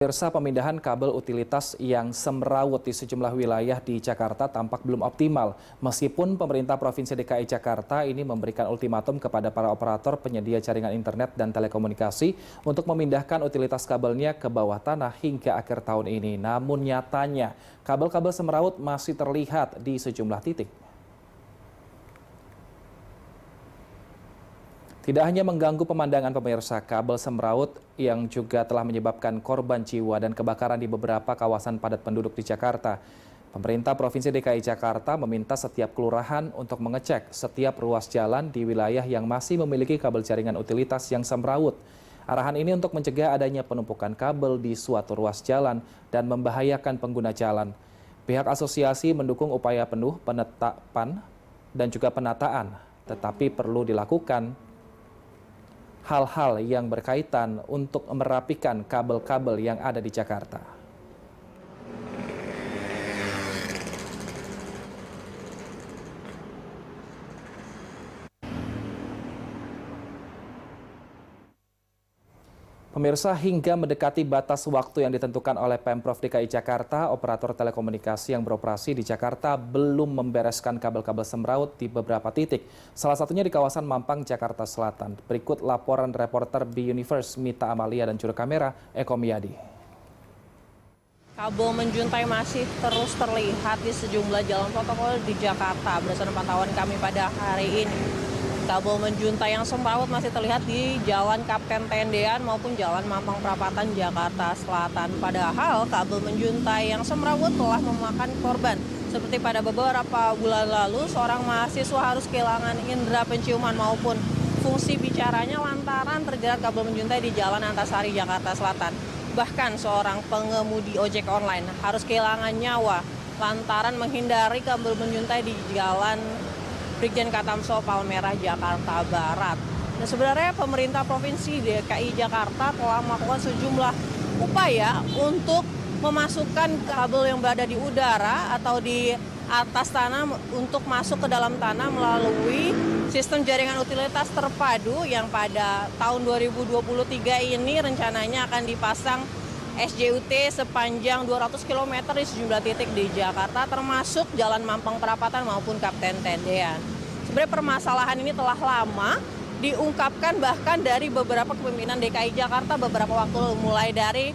Pemirsa, pemindahan kabel utilitas yang semrawut di sejumlah wilayah di Jakarta tampak belum optimal. Meskipun pemerintah Provinsi DKI Jakarta ini memberikan ultimatum kepada para operator penyedia jaringan internet dan telekomunikasi untuk memindahkan utilitas kabelnya ke bawah tanah hingga akhir tahun ini. Namun nyatanya, kabel-kabel semrawut masih terlihat di sejumlah titik. Tidak hanya mengganggu pemandangan pemirsa, kabel semrawut yang juga telah menyebabkan korban jiwa dan kebakaran di beberapa kawasan padat penduduk di Jakarta. Pemerintah Provinsi DKI Jakarta meminta setiap kelurahan untuk mengecek setiap ruas jalan di wilayah yang masih memiliki kabel jaringan utilitas yang semrawut. Arahan ini untuk mencegah adanya penumpukan kabel di suatu ruas jalan dan membahayakan pengguna jalan. Pihak asosiasi mendukung upaya penuh penetapan dan juga penataan, tetapi perlu dilakukan hal-hal yang berkaitan untuk merapikan kabel-kabel yang ada di Jakarta. Pemirsa, hingga mendekati batas waktu yang ditentukan oleh Pemprov DKI Jakarta, operator telekomunikasi yang beroperasi di Jakarta belum membereskan kabel-kabel semrawut di beberapa titik. Salah satunya di kawasan Mampang, Jakarta Selatan. Berikut laporan reporter B-Universe Mita Amalia dan juru kamera Eko Miyadi. Kabel menjuntai masih terus terlihat di sejumlah jalan protokol di Jakarta berdasarkan pantauan kami pada hari ini. Kabel menjuntai yang semrawut masih terlihat di Jalan Kapten Tendean maupun Jalan Mampang Perapatan, Jakarta Selatan. Padahal kabel menjuntai yang semrawut telah memakan korban. Seperti pada beberapa bulan lalu, seorang mahasiswa harus kehilangan indera penciuman maupun fungsi bicaranya lantaran terjerat kabel menjuntai di Jalan Antasari, Jakarta Selatan. Bahkan seorang pengemudi ojek online harus kehilangan nyawa lantaran menghindari kabel menjuntai di Jalan Brigjen Katamso Palmerah, Jakarta Barat. Nah, sebenarnya pemerintah Provinsi DKI Jakarta telah melakukan sejumlah upaya untuk memasukkan kabel yang berada di udara atau di atas tanah untuk masuk ke dalam tanah melalui sistem jaringan utilitas terpadu yang pada tahun 2023 ini rencananya akan dipasang SJUT sepanjang 200 km di sejumlah titik di Jakarta, termasuk Jalan Mampang Perapatan maupun Kapten Tendean. Sebenarnya permasalahan ini telah lama diungkapkan bahkan dari beberapa kepemimpinan DKI Jakarta beberapa waktu, mulai dari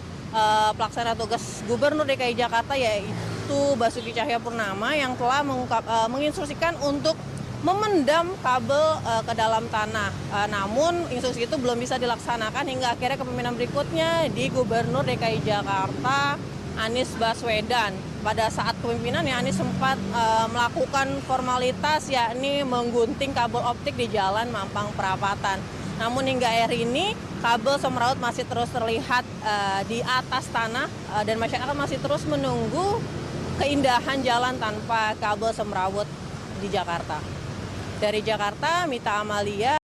pelaksana tugas Gubernur DKI Jakarta yaitu Basuki Cahayapurnama yang telah menginstruksikan untuk memendam kabel ke dalam tanah. Namun instruksi itu belum bisa dilaksanakan hingga akhirnya kepemimpinan berikutnya di Gubernur DKI Jakarta Anies Baswedan. Pada saat kepemimpinannya Anies sempat melakukan formalitas yakni menggunting kabel optik di Jalan Mampang Perapatan. Namun hingga hari ini kabel semrawut masih terus terlihat di atas tanah dan masyarakat masih terus menunggu keindahan jalan tanpa kabel semrawut di Jakarta. Dari Jakarta, Mita Amalia.